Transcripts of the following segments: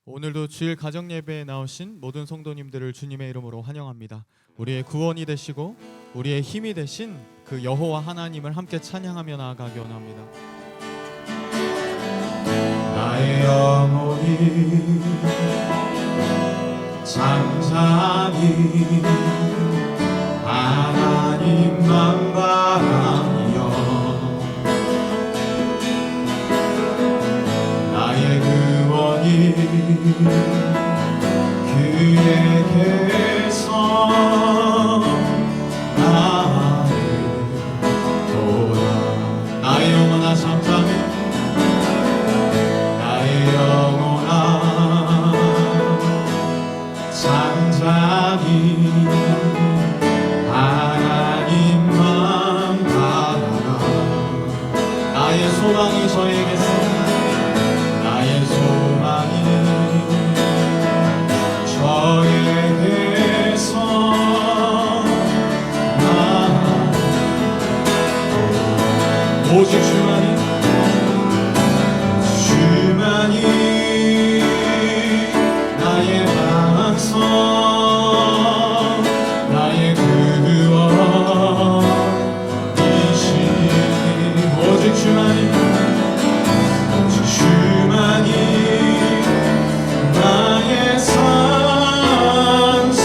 오늘도 주일 가정 예배에 나오신 모든 성도님들을 주님의 이름으로 환영합니다. 우리의 구원이 되시고 우리의 힘이 되신 그 여호와 하나님을 함께 찬양하며 나아가기 원합니다. 나의 영혼이 잠잠히 하나님만 바라며 나의 구원이 그에게서 나를 돌아 나의 영혼아 잠잠히 잠잠히 하나님만 바라라. 나의 소망이 저에게서 나의 소망이 저에게서 오직 주만이 나의 방성 나의 구원이시니 오직 주만이 나의 산성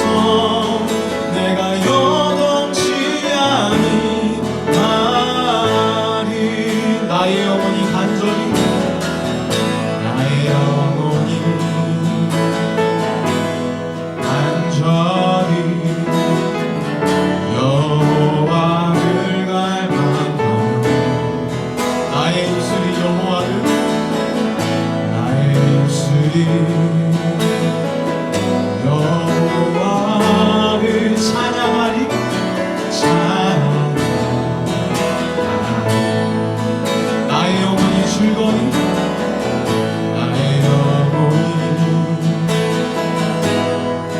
내가 요동치 아니하리 나의 영혼이 간절히 나의 영혼이 간절히 여호와를 갈망하며 나의 입술이 여호와를 찬양하리 나의 영혼이 즐거이 나의 영혼이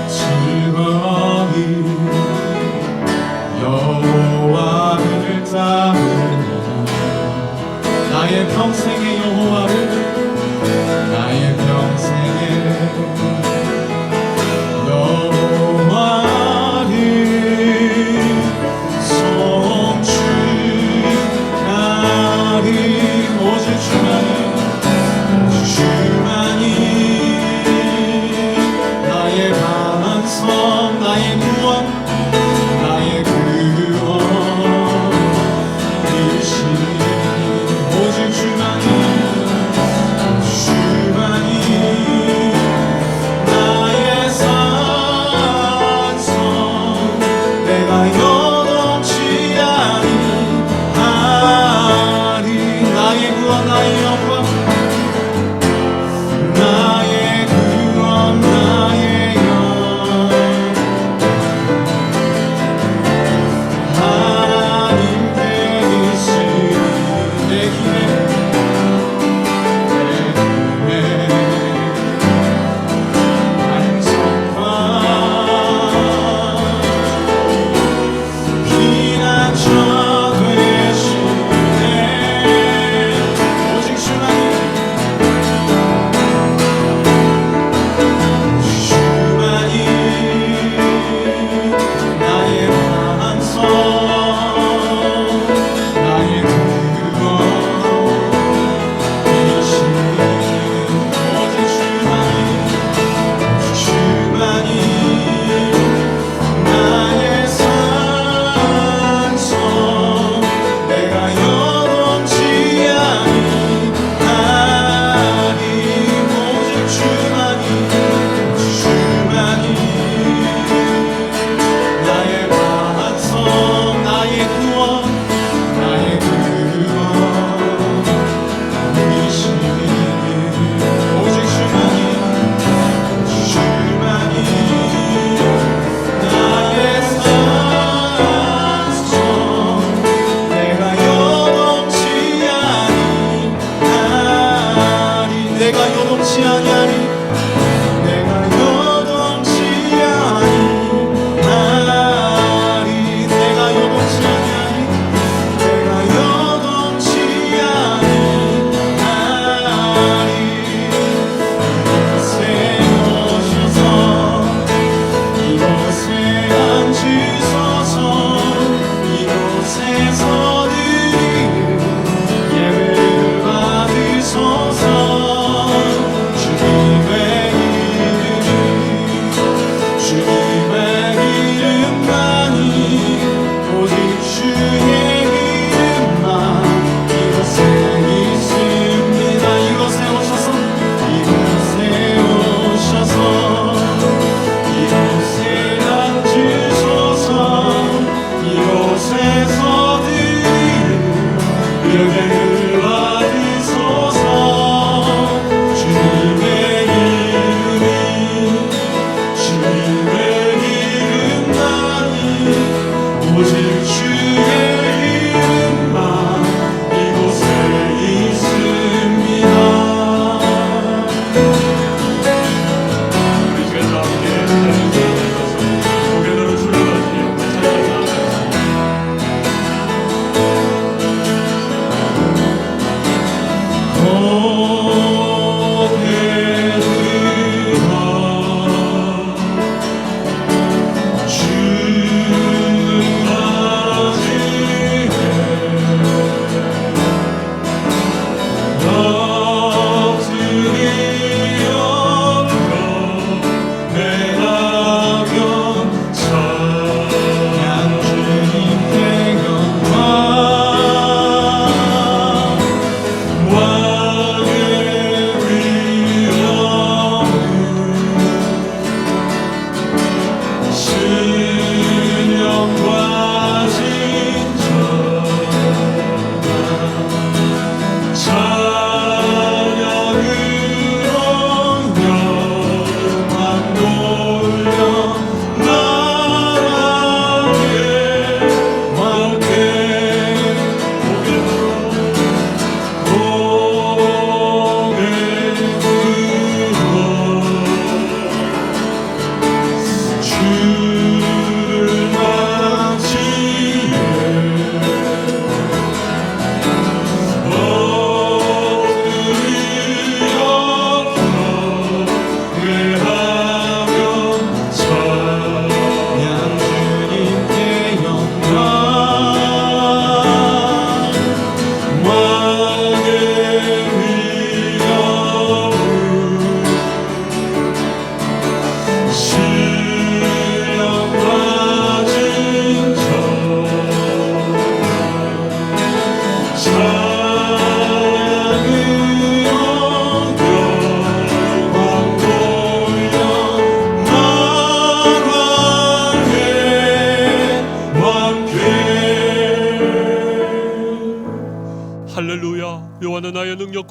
즐거이 여호와를 따르리라 나의 평생의 여호와를 나의 평생의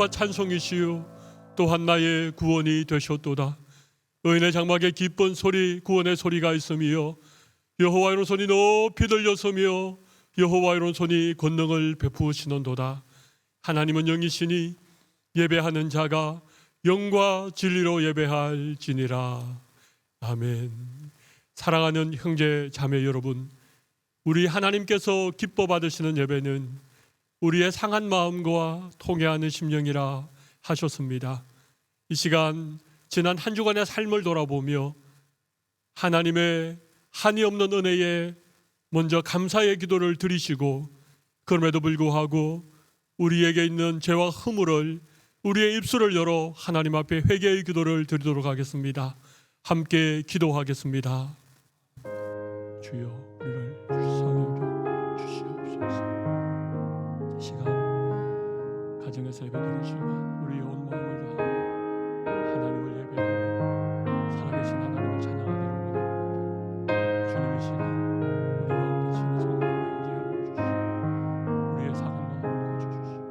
기쁨과 찬송이시요 또한 나의 구원이 되셨도다. 의인의 장막에 기쁜 소리 구원의 소리가 있으며 여호와의 손이 높이 들렸으며 여호와의 오른손이 권능을 베푸시는도다. 하나님은 영이시니 예배하는 자가 영과 진리로 예배할지니라. 아멘. 사랑하는 형제 자매 여러분, 우리 하나님께서 기뻐 받으시는 예배는 우리의 상한 마음과 통회하는 심령이라 하셨습니다. 이 시간 지난 한 주간의 삶을 돌아보며 하나님의 한이 없는 은혜에 먼저 감사의 기도를 드리시고, 그럼에도 불구하고 우리에게 있는 죄와 허물을 우리의 입술을 열어 하나님 앞에 회개의 기도를 드리도록 하겠습니다. 함께 기도하겠습니다. 주여, 우리를 불쌍히 여겨 주시옵소서. 이 시간 가정에서 예배드리지만 우리의 온 마음을 다하여 하나님을 예배하며 살아계신 하나님을 찬양하기를 원합니다. 주님, 이 시간 우리 가운데 지는 성령을 임재하여 주시고 우리의 상한 마음을 고쳐주시고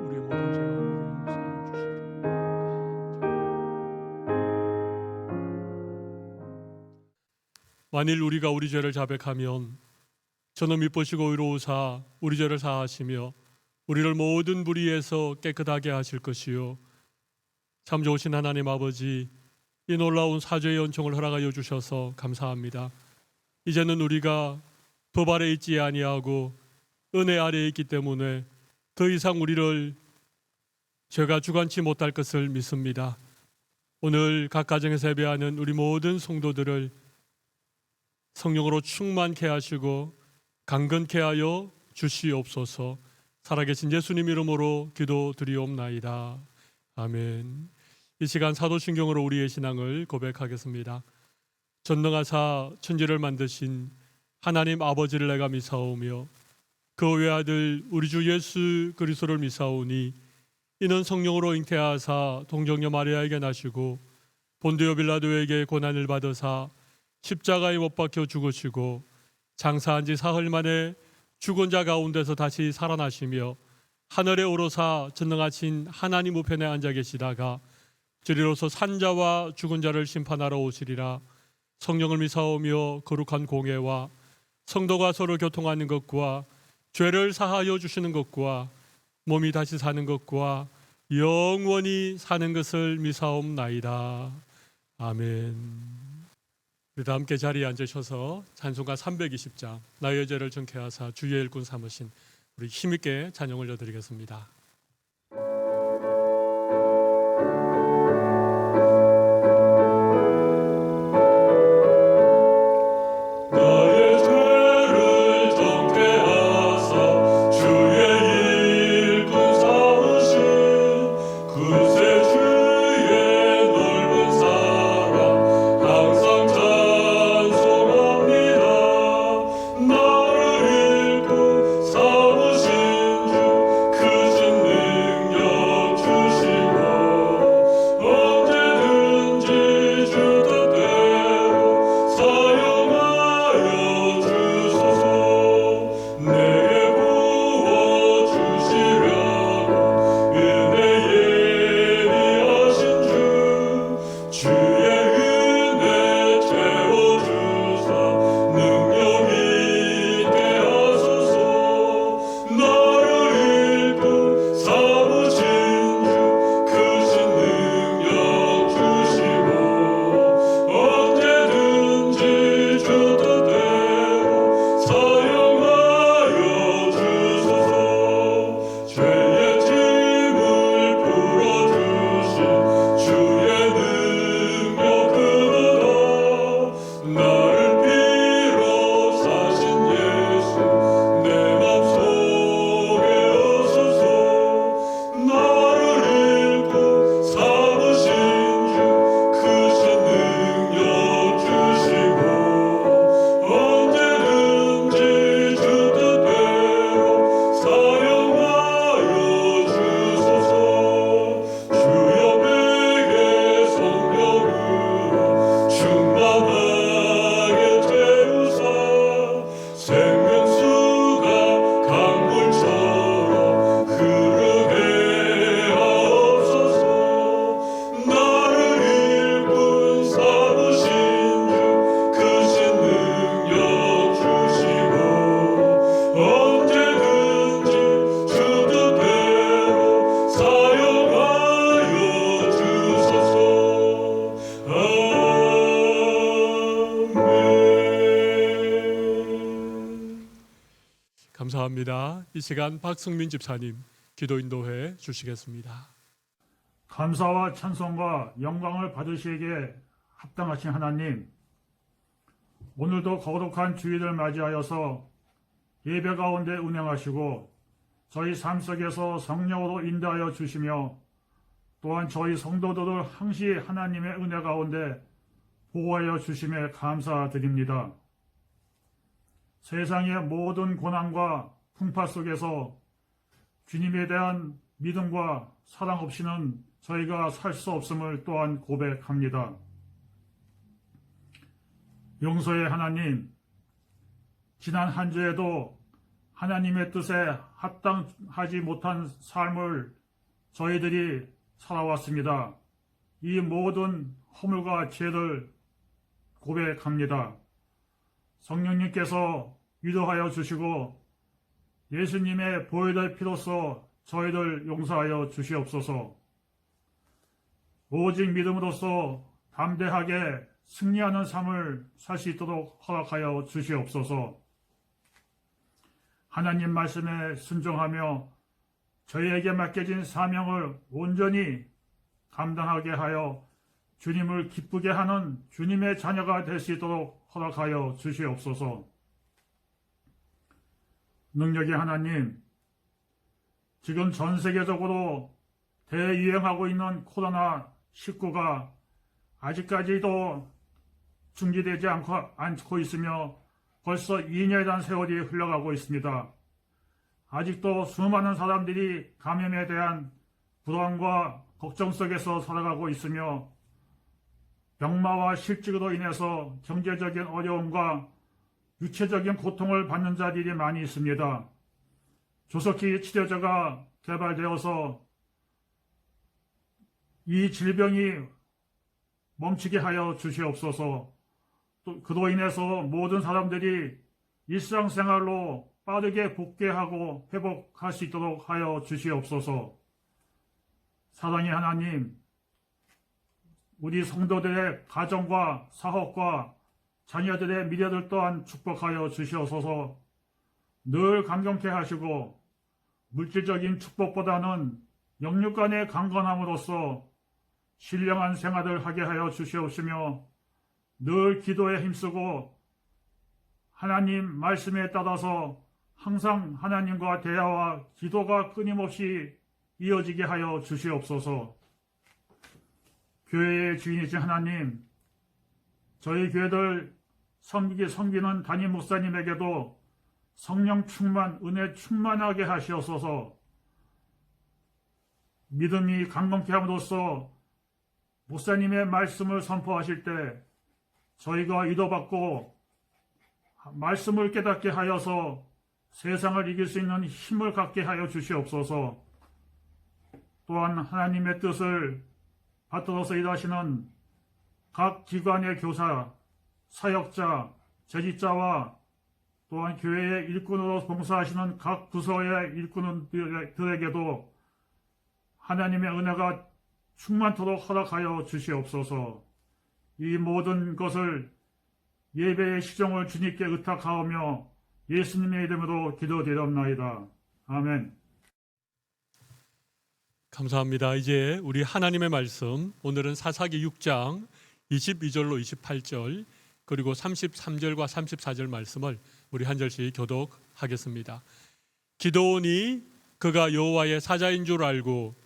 우리의 모든 죄와 허물을 용서하여 주시기를 만일 우리가 우리 죄를 자백하면 저는 미쁘시고 의로우사 우리 죄를 사하시며 우리를 모든 불의에서 깨끗하게 하실 것이요 참 좋으신 하나님 아버지, 이 놀라운 사죄의 은총을 허락하여 주셔서 감사합니다. 이제는 우리가 법 아래 있지 아니하고 은혜 아래에 있기 때문에 더 이상 우리를 죄가 주관치 못할 것을 믿습니다. 오늘 각 가정에서 예배하는 우리 모든 성도들을 성령으로 충만케 하시고 강건케 하여 주시옵소서. 살아계신 예수님 이름으로 기도드리옵나이다. 아멘. 이 시간 사도신경으로 우리의 신앙을 고백하겠습니다. 전능하사 천지를 만드신 하나님 아버지를 내가 미사오며 그 외아들 우리 주 예수 그리스도를 미사오니 이는 성령으로 잉태하사 동정녀 마리아에게 나시고 본디오 빌라도에게 고난을 받으사 십자가에 못 박혀 죽으시고 장사한 지 사흘 만에 죽은 자 가운데서 다시 살아나시며 하늘에 오르사 전능하신 하나님 우편에 앉아 계시다가 저리로서 산자와 죽은 자를 심판하러 오시리라. 성령을 미사오며 거룩한 공회와 성도가 서로 교통하는 것과 죄를 사하여 주시는 것과 몸이 다시 사는 것과 영원히 사는 것을 미사옵나이다. 아멘. 우리 다 함께 자리에 앉으셔서 찬송가 320장 나의 죄를 정케 하사 주의 일꾼 삼으신 우리 힘있게 찬양 올려드리겠습니다. 나를 읽고 삼으신 주 그 감사합니다. 이 시간 박승민 집사님 기도 인도해 주시겠습니다. 감사와 찬송과 영광을 받으시기에 합당하신 하나님, 오늘도 거룩한 주일을 맞이하여서 예배 가운데 운행하시고 저희 삶 속에서 성령으로 인도하여 주시며 또한 저희 성도들을 항시 하나님의 은혜 가운데 보호하여 주심에 감사드립니다. 세상의 모든 고난과 풍파 속에서 주님에 대한 믿음과 사랑 없이는 저희가 살 수 없음을 또한 고백합니다. 용서의 하나님, 지난 한 주에도 하나님의 뜻에 합당하지 못한 삶을 저희들이 살아왔습니다. 이 모든 허물과 죄를 고백합니다. 성령님께서 위로하여 주시고 예수님의 보혈의 피로써 저희를 용서하여 주시옵소서. 오직 믿음으로써 담대하게 승리하는 삶을 살 수 있도록 허락하여 주시옵소서. 하나님 말씀에 순종하며 저희에게 맡겨진 사명을 온전히 감당하게 하여 주님을 기쁘게 하는 주님의 자녀가 될 수 있도록 허락하여 주시옵소서. 능력의 하나님, 지금 전 세계적으로 대유행하고 있는 코로나19가 아직까지도 중지되지 않고 있으며 벌써 2년이라는 세월이 흘러가고 있습니다. 아직도 수많은 사람들이 감염에 대한 불안과 걱정 속에서 살아가고 있으며 병마와 실직으로 인해서 경제적인 어려움과 육체적인 고통을 받는 자들이 많이 있습니다. 조속히 치료제가 개발되어서 이 질병이 멈추게 하여 주시옵소서. 또 그로 인해서 모든 사람들이 일상생활로 빠르게 복귀하고 회복할 수 있도록 하여 주시옵소서. 사랑의 하나님, 우리 성도들의 가정과 사업과 자녀들의 미래를 또한 축복하여 주시옵소서. 늘 감격케 하시고 물질적인 축복보다는 영육 간의 강건함으로써 신령한 생활을 하게 하여 주시옵시며 늘 기도에 힘쓰고 하나님 말씀에 따라서 항상 하나님과 대화와 기도가 끊임없이 이어지게 하여 주시옵소서. 교회의 주인이신 하나님, 저희 교회들 섬기는 담임 목사님에게도 성령 충만, 은혜 충만하게 하시옵소서. 믿음이 강건케 함으로써 목사님의 말씀을 선포하실 때 저희가 위로받고 말씀을 깨닫게 하여서 세상을 이길 수 있는 힘을 갖게 하여 주시옵소서. 또한 하나님의 뜻을 받들어서 일하시는 각 기관의 교사, 사역자, 재직자와 또한 교회의 일꾼으로 봉사하시는 각 부서의 일꾼들에게도 하나님의 은혜가 충만토록 허락하여 주시옵소서. 이 모든 것을 예배의 시종을 주님께 의탁하오며 예수님의 이름으로 기도드리옵나이다. 아멘. 감사합니다. 이제 우리 하나님의 말씀, 오늘은 사사기 6장 22절로 28절 그리고 33절과 34절 말씀을 우리 한 절씩 교독하겠습니다. 기드온이 그가 여호와의 사자인 줄 알고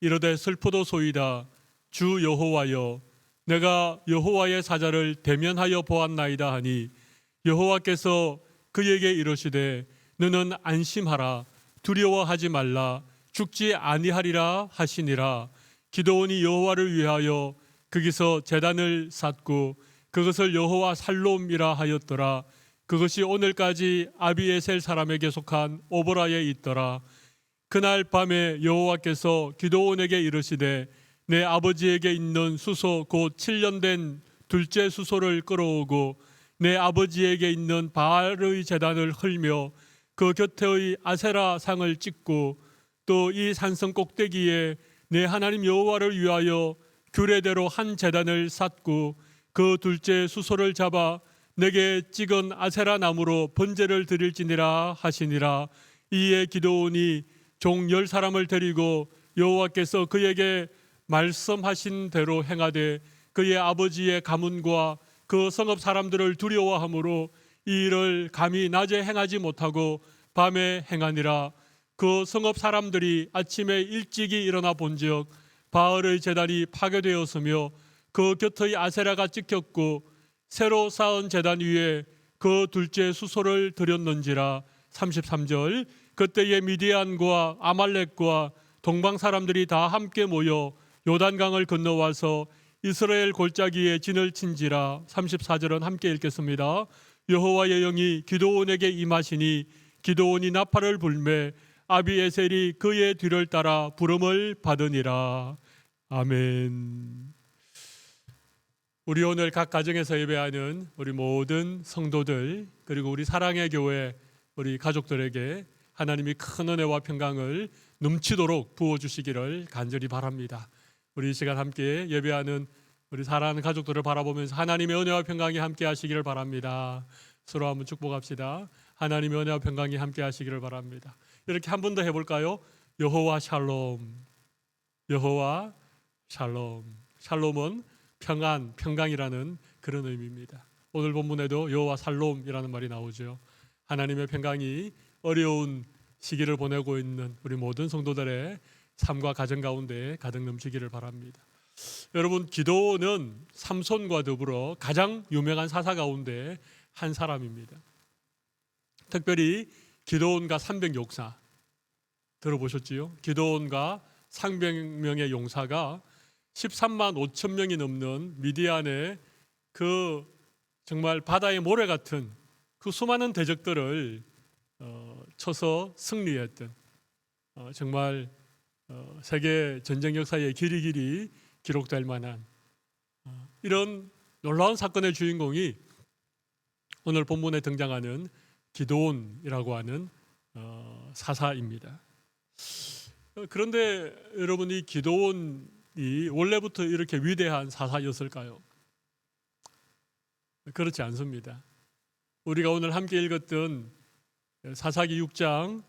이르되 슬프도소이다. 주 여호와여, 내가 여호와의 사자를 대면하여 보았나이다 하니 여호와께서 그에게 이르시되 너는 안심하라, 두려워하지 말라, 죽지 아니하리라 하시니라. 기드온이 여호와를 위하여 거기서 제단을 쌓고 그것을 여호와 살롬이라 하였더라. 그것이 오늘까지 아비에셀 사람에게 속한 오보라에 있더라. 그날 밤에 여호와께서 기드온에게 이르시되 내 아버지에게 있는 수소 곧 7년 된 둘째 수소를 끌어오고 내 아버지에게 있는 바알의 제단을 헐며 그 곁의 아세라 상을 찍고 또 이 산성 꼭대기에 내 하나님 여호와를 위하여 규례대로 한 제단을 쌓고 그 둘째 수소를 잡아 내게 찍은 아세라 나무로 번제를 드릴지니라 하시니라. 이에 기드온이 종 10사람을 데리고 여호와께서 그에게 말씀하신 대로 행하되 그의 아버지의 가문과 그 성읍 사람들을 두려워하므로 이 일을 감히 낮에 행하지 못하고 밤에 행하니라. 그 성읍 사람들이 아침에 일찍이 일어나 본즉 바알의 제단이 파괴되었으며 그 곁의 아세라가 찍혔고 새로 쌓은 제단 위에 그 둘째 수소를 드렸는지라. 33절 그때에 미디안과 아말렉과 동방 사람들이 다 함께 모여 요단강을 건너와서 이스라엘 골짜기에 진을 친지라. 34절은 함께 읽겠습니다. 여호와의 영이 기드온에게 임하시니 기드온이 나팔을 불매 아비에셀이 그의 뒤를 따라 부름을 받으니라. 아멘. 우리 오늘 각 가정에서 예배하는 우리 모든 성도들 그리고 우리 사랑의 교회 우리 가족들에게 하나님이 큰 은혜와 평강을 넘치도록 부어주시기를 간절히 바랍니다. 우리 이 시간 함께 예배하는 우리 사랑하는 가족들을 바라보면서 하나님의 은혜와 평강이 함께 하시기를 바랍니다. 서로 한번 축복합시다. 하나님의 은혜와 평강이 함께 하시기를 바랍니다. 이렇게 한 번 더 해볼까요? 여호와 샬롬. 여호와 샬롬. 샬롬은 평안, 평강이라는 그런 의미입니다. 오늘 본문에도 여호와 살롬이라는 말이 나오죠. 하나님의 평강이 어려운 시기를 보내고 있는 우리 모든 성도들의 삶과 가정 가운데 가득 넘치기를 바랍니다. 여러분, 기드온은 삼손과 더불어 가장 유명한 사사 가운데 한 사람입니다. 특별히 기드온과 300 용사 들어보셨지요? 기드온과 300명의 용사가 13만 5천 명이 넘는 미디안의 그 정말 바다의 모래 같은 그 수많은 대적들을 쳐서 승리했던 정말 세계 전쟁 역사에 길이 기록될 만한 이런 놀라운 사건의 주인공이 오늘 본문에 등장하는 기드온이라고 하는 사사입니다. 그런데 여러분, 이 기드온이 원래부터 이렇게 위대한 사사였을까요? 그렇지 않습니다. 우리가 오늘 함께 읽었던 사사기 6장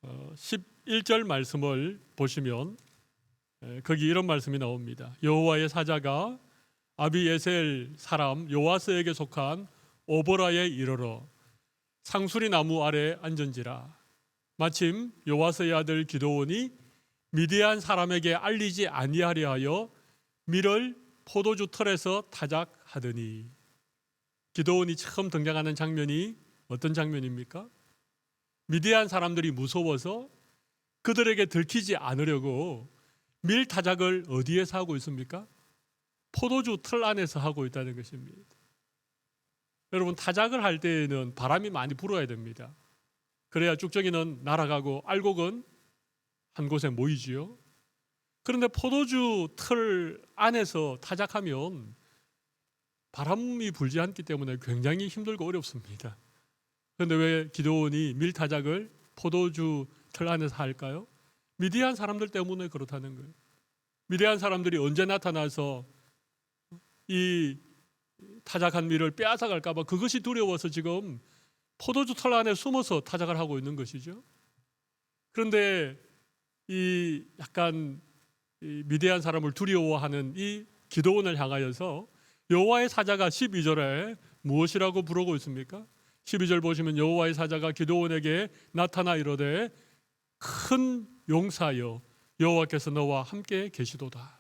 11절 말씀을 보시면 거기 이런 말씀이 나옵니다. 여호와의 사자가 아비에셀 사람 요아스에게 속한 오보라에 이르러 상수리 나무 아래 앉은지라. 마침 요아스의 아들 기드온이 미디안 사람에게 알리지 아니하려 하여 밀을 포도주 털에서 타작하더니. 기드온이 처음 등장하는 장면이 어떤 장면입니까? 미디안 사람들이 무서워서 그들에게 들키지 않으려고 밀 타작을 어디에서 하고 있습니까? 포도주 틀 안에서 하고 있다는 것입니다. 여러분, 타작을 할 때에는 바람이 많이 불어야 됩니다. 그래야 쭉정이는 날아가고 알곡은 한 곳에 모이지요. 그런데 포도주 틀 안에서 타작하면 바람이 불지 않기 때문에 굉장히 힘들고 어렵습니다. 그런데 왜 기드온이 밀타작을 포도주 틀 안에서 할까요? 미디안 사람들 때문에 그렇다는 거예요. 미디안 사람들이 언제 나타나서 이 타작한 밀을 빼앗아갈까 봐 그것이 두려워서 지금 포도주 틀 안에 숨어서 타작을 하고 있는 것이죠. 그런데 이 약간 미디안 사람을 두려워하는 이 기드온을 향하여서 여호와의 사자가 12절에 무엇이라고 부르고 있습니까? 12절 보시면 여호와의 사자가 기드온에게 나타나 이르되 큰 용사여 여호와께서 너와 함께 계시도다.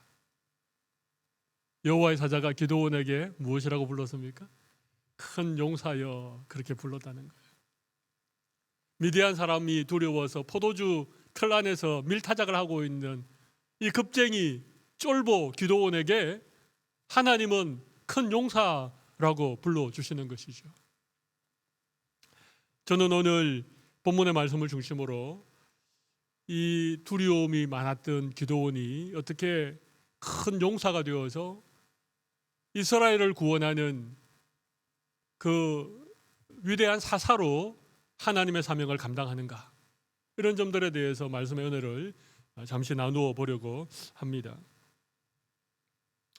여호와의 사자가 기드온에게 무엇이라고 불렀습니까? 큰 용사여, 그렇게 불렀다는 거예요. 미디안 사람이 두려워서 포도주 틀 안에서 밀타작을 하고 있는 이 겁쟁이 쫄보 기드온에게 하나님은 큰 용사라고 불러주시는 것이죠. 저는 오늘 본문의 말씀을 중심으로 이 두려움이 많았던 기드온이 어떻게 큰 용사가 되어서 이스라엘을 구원하는 그 위대한 사사로 하나님의 사명을 감당하는가, 이런 점들에 대해서 말씀의 은혜를 잠시 나누어 보려고 합니다.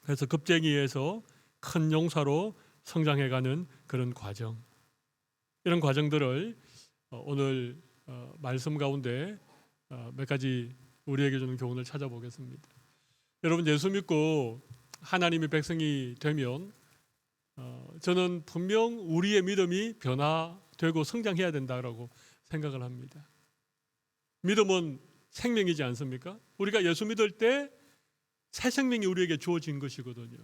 그래서 겁쟁이에서 큰 용사로 성장해가는 그런 과정, 이런 과정들을 오늘 말씀 가운데 몇 가지 우리에게 주는 교훈을 찾아보겠습니다. 여러분, 예수 믿고 하나님의 백성이 되면 저는 분명 우리의 믿음이 변화되고 성장해야 된다고 생각을 합니다. 믿음은 생명이지 않습니까? 우리가 예수 믿을 때 새 생명이 우리에게 주어진 것이거든요.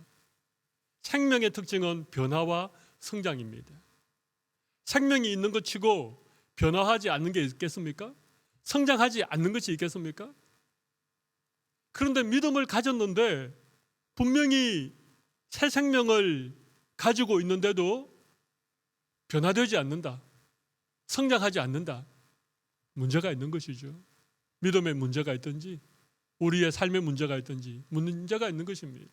생명의 특징은 변화와 성장입니다. 생명이 있는 것 치고 변화하지 않는 게 있겠습니까? 성장하지 않는 것이 있겠습니까? 그런데 믿음을 가졌는데 분명히 새 생명을 가지고 있는데도 변화되지 않는다, 성장하지 않는다, 문제가 있는 것이죠. 믿음에 문제가 있든지 우리의 삶에 문제가 있든지 문제가 있는 것입니다.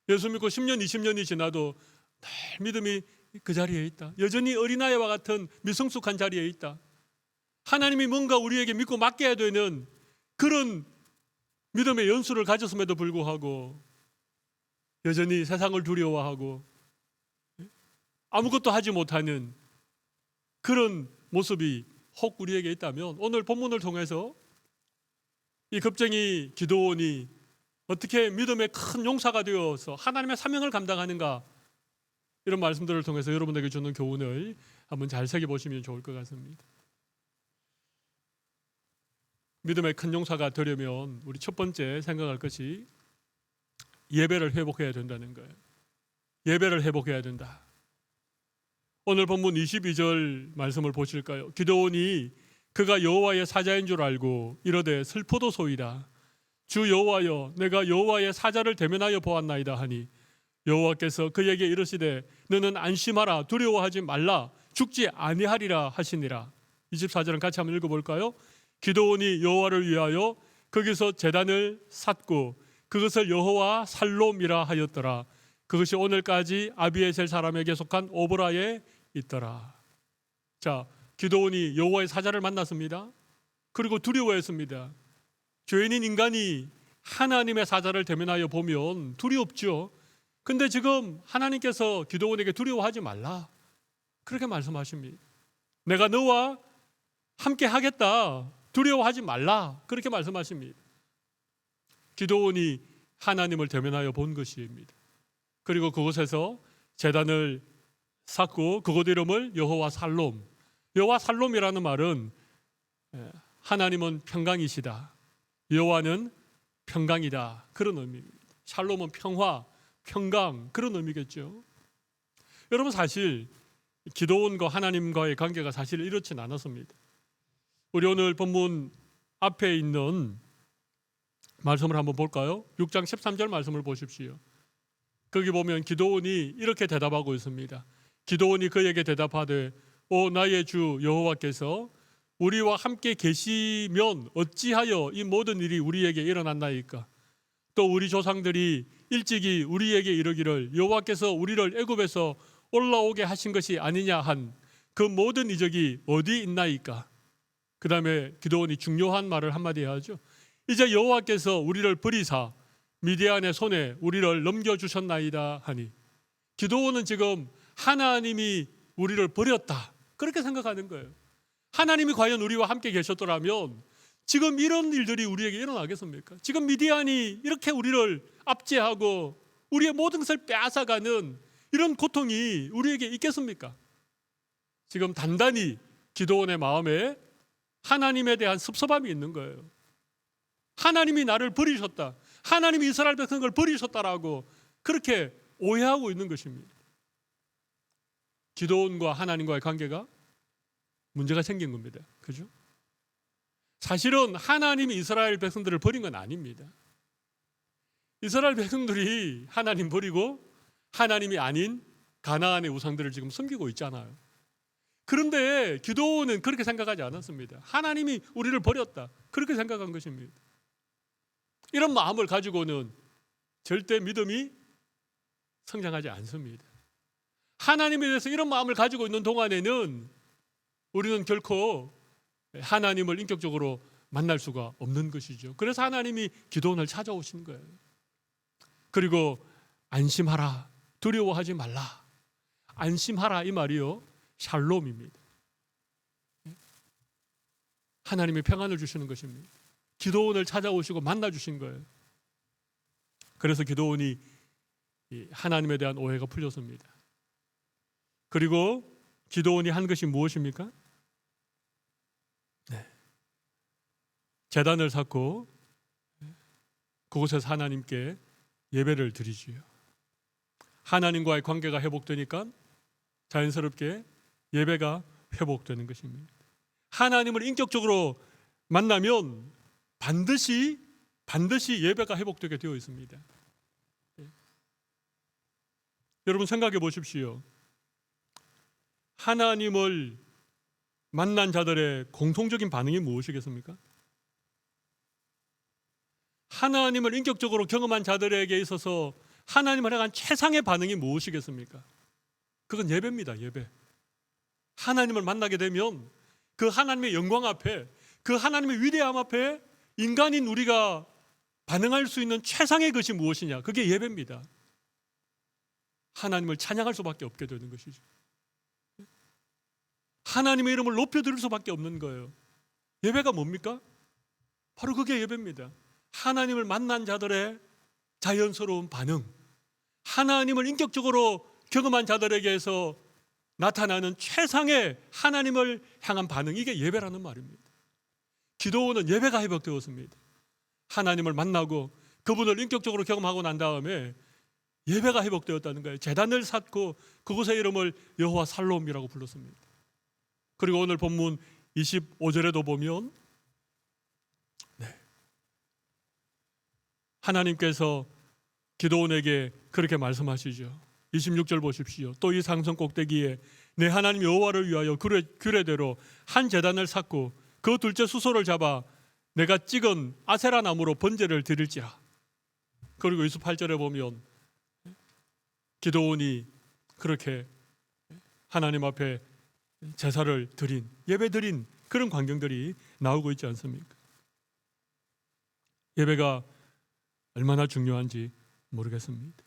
예수 믿고 10년, 20년이 지나도 늘 믿음이 그 자리에 있다. 여전히 어린아이와 같은 미성숙한 자리에 있다. 하나님이 뭔가 우리에게 믿고 맡겨야 되는 그런 믿음의 연수를 가졌음에도 불구하고 여전히 세상을 두려워하고 아무것도 하지 못하는 그런 모습이 혹 우리에게 있다면, 오늘 본문을 통해서 이 겁쟁이 기드온이 어떻게 믿음의 큰 용사가 되어서 하나님의 사명을 감당하는가, 이런 말씀들을 통해서 여러분에게 주는 교훈을 한번 잘 새겨보시면 좋을 것 같습니다. 믿음의 큰 용사가 되려면 우리 첫 번째 생각할 것이 예배를 회복해야 된다는 거예요. 예배를 회복해야 된다. 오늘 본문 22절 말씀을 보실까요? 기드온이 그가 여호와의 사자인 줄 알고 이르되 슬프도소이다. 주 여호와여, 내가 여호와의 사자를 대면하여 보았나이다 하니 여호와께서 그에게 이르시되 너는 안심하라, 두려워하지 말라, 죽지 아니하리라 하시니라. 24절은 같이 한번 읽어볼까요? 기드온이 여호와를 위하여 거기서 제단을 샀고 그것을 여호와 살롬이라 하였더라. 그것이 오늘까지 아비에셀 사람에게 속한 오보라에 있더라. 자, 기드온이 여호와의 사자를 만났습니다. 그리고 두려워했습니다. 죄인인 인간이 하나님의 사자를 대면하여 보면 두렵죠. 근데 지금 하나님께서 기드온에게 두려워하지 말라, 그렇게 말씀하십니다. 내가 너와 함께 하겠다, 두려워하지 말라, 그렇게 말씀하십니다. 기드온이 하나님을 대면하여 본 것입니다. 그리고 그곳에서 제단을 샀고 그곳 이름을 여호와 살롬. 여호와 살롬이라는 말은 하나님은 평강이시다, 여호와는 평강이다, 그런 의미입니다. 샬롬은 평화, 평강, 그런 의미겠죠. 여러분, 사실 기드온과 하나님과의 관계가 사실 이렇진 않았습니다. 우리 오늘 본문 앞에 있는 말씀을 한번 볼까요? 6장 13절 말씀을 보십시오. 거기 보면 기드온이 이렇게 대답하고 있습니다. 기드온이 그에게 대답하되 오 나의 주 여호와께서 우리와 함께 계시면 어찌하여 이 모든 일이 우리에게 일어났나이까? 또 우리 조상들이 일찍이 우리에게 이르기를 여호와께서 우리를 애굽에서 올라오게 하신 것이 아니냐 한 그 모든 이적이 어디 있나이까? 그 다음에 기드온이 중요한 말을 한마디 하죠. 이제 여호와께서 우리를 버리사 미디안의 손에 우리를 넘겨주셨나이다 하니, 기드온은 지금 하나님이 우리를 버렸다, 그렇게 생각하는 거예요. 하나님이 과연 우리와 함께 계셨더라면 지금 이런 일들이 우리에게 일어나겠습니까? 지금 미디안이 이렇게 우리를 압제하고 우리의 모든 것을 빼앗아가는 이런 고통이 우리에게 있겠습니까? 지금 단단히 기드온의 마음에 하나님에 대한 섭섭함이 있는 거예요. 하나님이 나를 버리셨다, 하나님이 이스라엘 백성을 버리셨다라고 그렇게 오해하고 있는 것입니다. 기드온과 하나님과의 관계가 문제가 생긴 겁니다. 그죠? 사실은 하나님이 이스라엘 백성들을 버린 건 아닙니다. 이스라엘 백성들이 하나님 버리고 하나님이 아닌 가나안의 우상들을 지금 섬기고 있잖아요. 그런데 기드온은 그렇게 생각하지 않았습니다. 하나님이 우리를 버렸다, 그렇게 생각한 것입니다. 이런 마음을 가지고는 절대 믿음이 성장하지 않습니다. 하나님에 대해서 이런 마음을 가지고 있는 동안에는 우리는 결코 하나님을 인격적으로 만날 수가 없는 것이죠. 그래서 하나님이 기드온을 찾아오신 거예요. 그리고 안심하라, 두려워하지 말라, 안심하라 이 말이요, 샬롬입니다. 하나님의 평안을 주시는 것입니다. 기도원을 찾아오시고 만나 주신 거예요. 그래서 기도원이 하나님에 대한 오해가 풀렸습니다. 그리고 기도원이 한 것이 무엇입니까? 제단을 쌓고 그곳에서 하나님께 예배를 드리지요. 하나님과의 관계가 회복되니까 자연스럽게 예배가 회복되는 것입니다. 하나님을 인격적으로 만나면 반드시 예배가 회복되게 되어 있습니다. 여러분 생각해 보십시오. 하나님을 만난 자들의 공통적인 반응이 무엇이겠습니까? 하나님을 인격적으로 경험한 자들에게 있어서 하나님을 향한 최상의 반응이 무엇이겠습니까? 그건 예배입니다. 예배. 하나님을 만나게 되면 그 하나님의 영광 앞에, 그 하나님의 위대함 앞에 인간인 우리가 반응할 수 있는 최상의 것이 무엇이냐? 그게 예배입니다. 하나님을 찬양할 수밖에 없게 되는 것이죠. 하나님의 이름을 높여드릴 수밖에 없는 거예요. 예배가 뭡니까? 바로 그게 예배입니다. 하나님을 만난 자들의 자연스러운 반응, 하나님을 인격적으로 경험한 자들에게서 나타나는 최상의 하나님을 향한 반응, 이게 예배라는 말입니다. 기도원은 예배가 회복되었습니다. 하나님을 만나고 그분을 인격적으로 경험하고 난 다음에 예배가 회복되었다는 거예요. 제단을 쌓고 그곳의 이름을 여호와 살롬이라고 불렀습니다. 그리고 오늘 본문 25절에도 보면 하나님께서 기도원에게 그렇게 말씀하시죠. 26절 보십시오. 또 이 상성 꼭대기에 내 하나님 여호와를 위하여 규례대로 한 제단을 쌓고 그 둘째 수소를 잡아 내가 찍은 아세라 나무로 번제를 드릴지라. 그리고 28절에 보면 기도원이 그렇게 하나님 앞에 제사를 드린, 예배 드린 그런 광경들이 나오고 있지 않습니까? 예배가 얼마나 중요한지 모르겠습니다.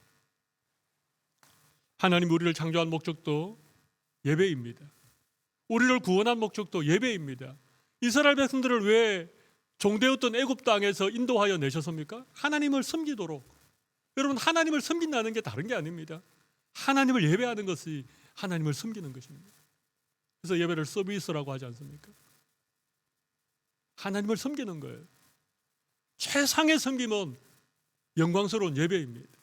하나님 우리를 창조한 목적도 예배입니다. 우리를 구원한 목적도 예배입니다. 이스라엘 백성들을 왜 종되었던 애굽 땅에서 인도하여 내셨습니까? 하나님을 섬기도록. 여러분, 하나님을 섬긴다는 게 다른 게 아닙니다. 하나님을 예배하는 것이 하나님을 섬기는 것입니다. 그래서 예배를 서비스라고 하지 않습니까? 하나님을 섬기는 거예요. 최상의 섬김은 영광스러운 예배입니다.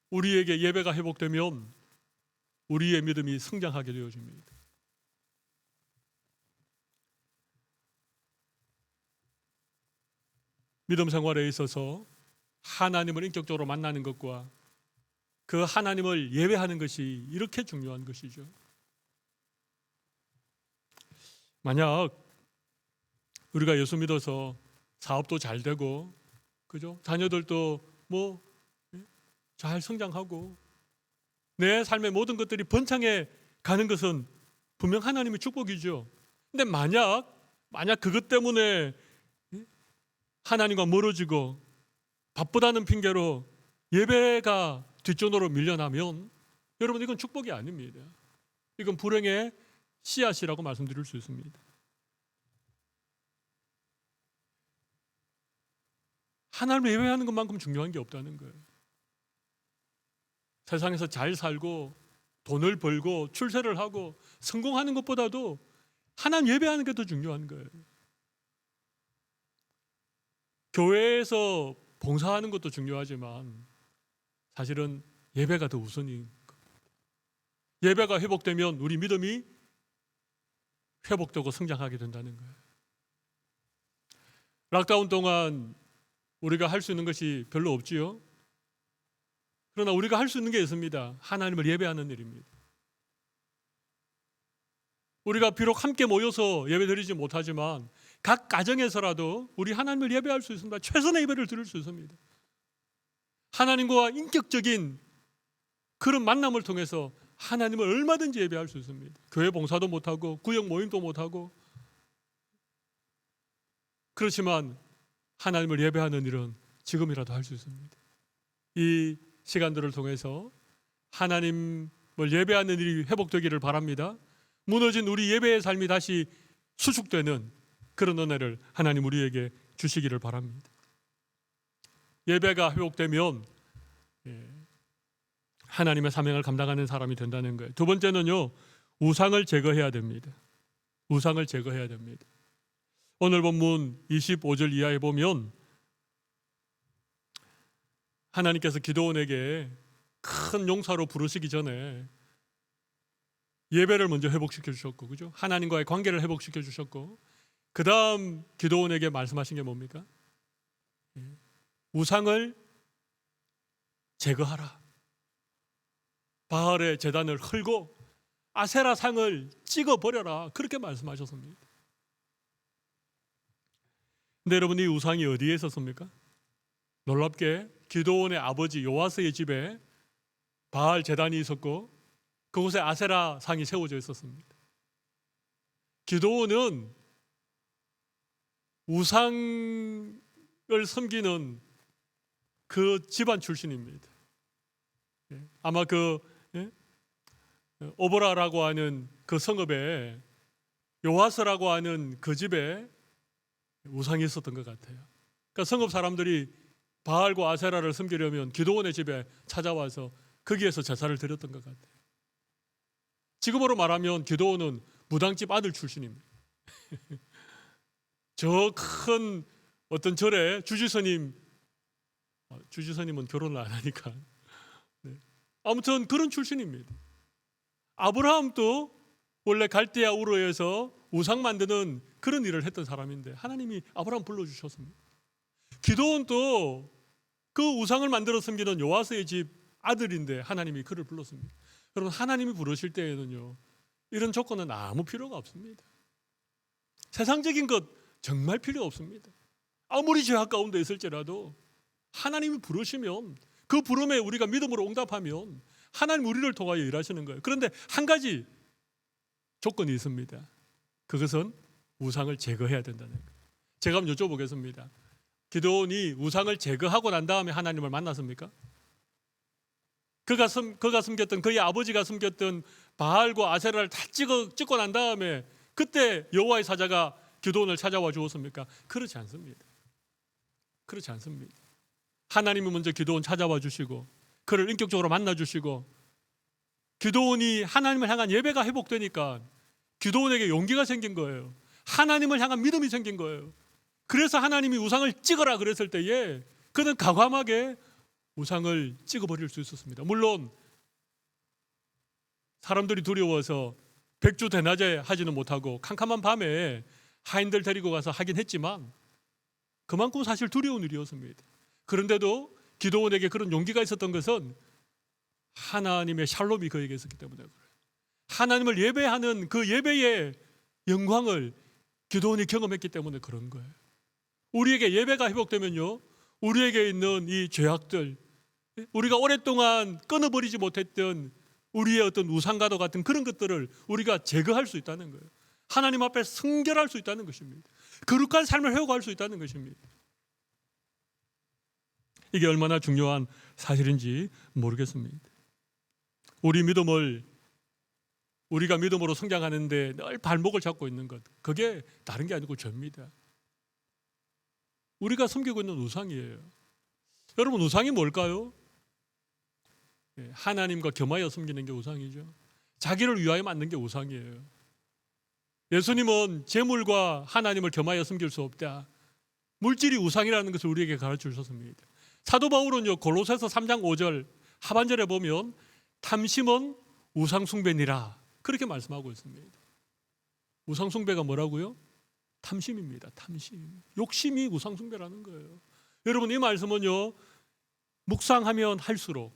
우리에게 예배가 회복되면 우리의 믿음이 성장하게 되어집니다. 믿음 생활에 있어서 하나님을 인격적으로 만나는 것과 그 하나님을 예배하는 것이 이렇게 중요한 것이죠. 만약 우리가 예수 믿어서 사업도 잘 되고, 그죠? 자녀들도 잘 성장하고 내 삶의 모든 것들이 번창해 가는 것은 분명 하나님의 축복이죠. 근데 만약 그것 때문에 하나님과 멀어지고 바쁘다는 핑계로 예배가 뒷전으로 밀려나면 여러분, 이건 축복이 아닙니다. 이건 불행의 씨앗이라고 말씀드릴 수 있습니다. 하나님을 예배하는 것만큼 중요한 게 없다는 거예요. 세상에서 잘 살고 돈을 벌고 출세를 하고 성공하는 것보다도 하나님 예배하는 게 더 중요한 거예요. 교회에서 봉사하는 것도 중요하지만 사실은 예배가 더 우선인 겁니다. 예배가 회복되면 우리 믿음이 회복되고 성장하게 된다는 거예요. 락다운 동안 우리가 할 수 있는 것이 별로 없지요. 그러나 우리가 할 수 있는 게 있습니다. 하나님을 예배하는 일입니다. 우리가 비록 함께 모여서 예배드리지 못하지만 각 가정에서라도 우리 하나님을 예배할 수 있습니다. 최선의 예배를 드릴 수 있습니다. 하나님과 인격적인 그런 만남을 통해서 하나님을 얼마든지 예배할 수 있습니다. 교회 봉사도 못하고 구역 모임도 못하고, 그렇지만 하나님을 예배하는 일은 지금이라도 할 수 있습니다. 이 시간들을 통해서 하나님 예배하는 일이 회복되기를 바랍니다. 무너진 우리 예배의 삶이 다시 수축되는 그런 은혜를 하나님 우리에게 주시기를 바랍니다. 예배가 회복되면 하나님의 사명을 감당하는 사람이 된다는 거예요. 두 번째는요, 우상을 제거해야 됩니다. 우상을 제거해야 됩니다. 오늘 본문 25절 이하에 보면 하나님께서 기드온에게 큰 용사로 부르시기 전에 예배를 먼저 회복시켜 주셨고, 그죠? 하나님과의 관계를 회복시켜 주셨고, 그 다음 기드온에게 말씀하신 게 뭡니까? 우상을 제거하라. 바알의 제단을 헐고 아세라 상을 찍어 버려라. 그렇게 말씀하셨습니다. 근데 여러분, 이 우상이 어디에 있었습니까? 놀랍게 기드온의 아버지 요아스의 집에 바알 제단이 있었고 그곳에 아세라 상이 세워져 있었습니다. 기드온은 우상을 섬기는 그 집안 출신입니다. 아마 오보라라고 하는 그 성읍에 요아스라고 하는 그 집에 우상이 있었던 것 같아요. 그러니까 성읍 사람들이 바알과 아세라를 섬기려면 기드온의 집에 찾아와서 거기에서 제사를 드렸던 것 같아요. 지금으로 말하면 기드온은 무당집 아들 출신입니다. 저 큰 어떤 절에 주지스님은 결혼을 안 하니까 아무튼 그런 출신입니다. 아브라함도 원래 갈대아 우르에서 우상 만드는 그런 일을 했던 사람인데 하나님이 아브라함 불러주셨습니다. 기드온도 그 우상을 만들어 섬기는 요아스의 집 아들인데 하나님이 그를 불렀습니다. 여러분, 하나님이 부르실 때에는요, 이런 조건은 아무 필요가 없습니다. 세상적인 것 정말 필요 없습니다. 아무리 죄악 가운데 있을지라도 하나님이 부르시면 그 부름에 우리가 믿음으로 응답하면 하나님 우리를 통하여 일하시는 거예요. 그런데 한 가지 조건이 있습니다. 그것은 우상을 제거해야 된다는 거예요. 제가 한번 여쭤보겠습니다. 기드온이 우상을 제거하고 난 다음에 하나님을 만났습니까? 그가 숨겼던, 그의 아버지가 숨겼던 바알과 아세라를 다 찍고 난 다음에 그때 여호와의 사자가 기드온을 찾아와 주었습니까? 그렇지 않습니다. 그렇지 않습니다. 하나님이 먼저 기드온 찾아와 주시고 그를 인격적으로 만나 주시고 기드온이 하나님을 향한 예배가 회복되니까 기드온에게 용기가 생긴 거예요. 하나님을 향한 믿음이 생긴 거예요. 그래서 하나님이 우상을 찍어라 그랬을 때에 그는 과감하게 우상을 찍어버릴 수 있었습니다. 물론 사람들이 두려워서 백주 대낮에 하지는 못하고 캄캄한 밤에 하인들 데리고 가서 하긴 했지만 그만큼 사실 두려운 일이었습니다. 그런데도 기드온에게 그런 용기가 있었던 것은 하나님의 샬롬이 그에게 있었기 때문에 그래요. 하나님을 예배하는 그 예배의 영광을 기드온이 경험했기 때문에 그런 거예요. 우리에게 예배가 회복되면요, 우리에게 있는 이 죄악들, 우리가 오랫동안 끊어버리지 못했던 우리의 어떤 우상과도 같은 그런 것들을 우리가 제거할 수 있다는 거예요. 하나님 앞에 성결할 수 있다는 것입니다. 거룩한 삶을 회복할 수 있다는 것입니다. 이게 얼마나 중요한 사실인지 모르겠습니다. 우리가 믿음으로 성장하는데 늘 발목을 잡고 있는 것, 그게 다른 게 아니고 죄입니다. 우리가 섬기고 있는 우상이에요. 여러분, 우상이 뭘까요? 하나님과 겸하여 섬기는 게 우상이죠. 자기를 위하여 만든 게 우상이에요. 예수님은 재물과 하나님을 겸하여 섬길 수 없다. 물질이 우상이라는 것을 우리에게 가르쳐 주셨습니다. 사도 바울은요, 골로새서 3장 5절 하반절에 보면 탐심은 우상숭배니라 그렇게 말씀하고 있습니다. 우상숭배가 뭐라고요? 탐심입니다. 탐심. 욕심이 우상숭배라는 거예요. 여러분, 이 말씀은요, 묵상하면 할수록,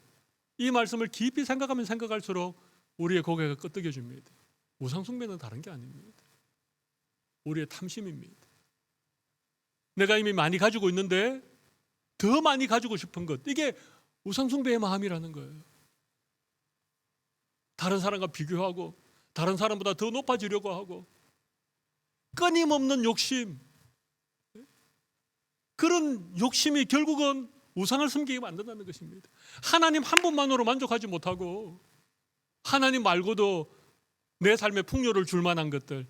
이 말씀을 깊이 생각하면 생각할수록 우리의 고개가 끄덕여집니다. 우상숭배는 다른 게 아닙니다. 우리의 탐심입니다. 내가 이미 많이 가지고 있는데 더 많이 가지고 싶은 것, 이게 우상숭배의 마음이라는 거예요. 다른 사람과 비교하고 다른 사람보다 더 높아지려고 하고 끊임없는 욕심, 그런 욕심이 결국은 우상을 섬기게 만든다는 것입니다. 하나님 한 분만으로 만족하지 못하고 하나님 말고도 내 삶에 풍요를 줄 만한 것들,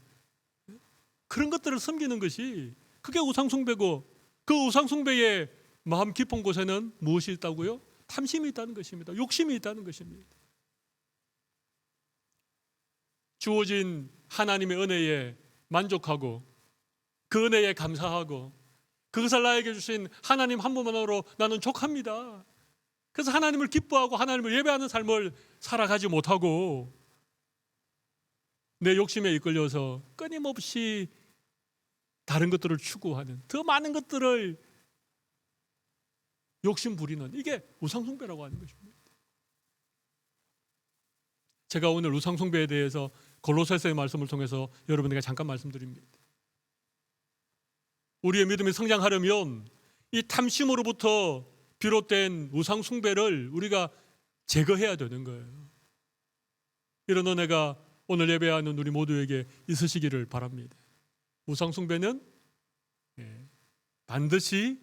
그런 것들을 섬기는 것이 그게 우상숭배고, 그 우상숭배의 마음 깊은 곳에는 무엇이 있다고요? 탐심이 있다는 것입니다. 욕심이 있다는 것입니다. 주어진 하나님의 은혜에 만족하고 그 은혜에 감사하고 그것을 나에게 주신 하나님 한 분만으로 나는 족합니다. 그래서 하나님을 기뻐하고 하나님을 예배하는 삶을 살아가지 못하고 내 욕심에 이끌려서 끊임없이 다른 것들을 추구하는, 더 많은 것들을 욕심 부리는, 이게 우상숭배라고 하는 것입니다. 제가 오늘 우상숭배에 대해서 골로새서의 말씀을 통해서 여러분에게 잠깐 말씀드립니다. 우리의 믿음이 성장하려면 이 탐심으로부터 비롯된 우상숭배를 우리가 제거해야 되는 거예요. 이런 은혜가 오늘 예배하는 우리 모두에게 있으시기를 바랍니다. 우상숭배는 반드시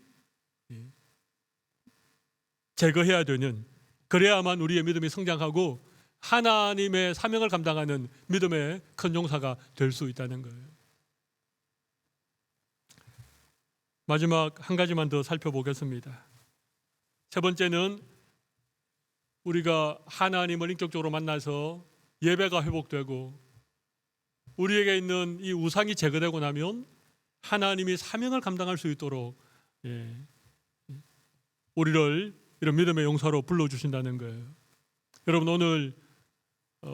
제거해야 되는, 그래야만 우리의 믿음이 성장하고 하나님의 사명을 감당하는 믿음의 큰 용사가 될 수 있다는 거예요. 마지막 한 가지만 더 살펴보겠습니다. 세 번째는 우리가 하나님을 인격적으로 만나서 예배가 회복되고 우리에게 있는 이 우상이 제거되고 나면 하나님이 사명을 감당할 수 있도록 우리를 이런 믿음의 용사로 불러주신다는 거예요. 여러분, 오늘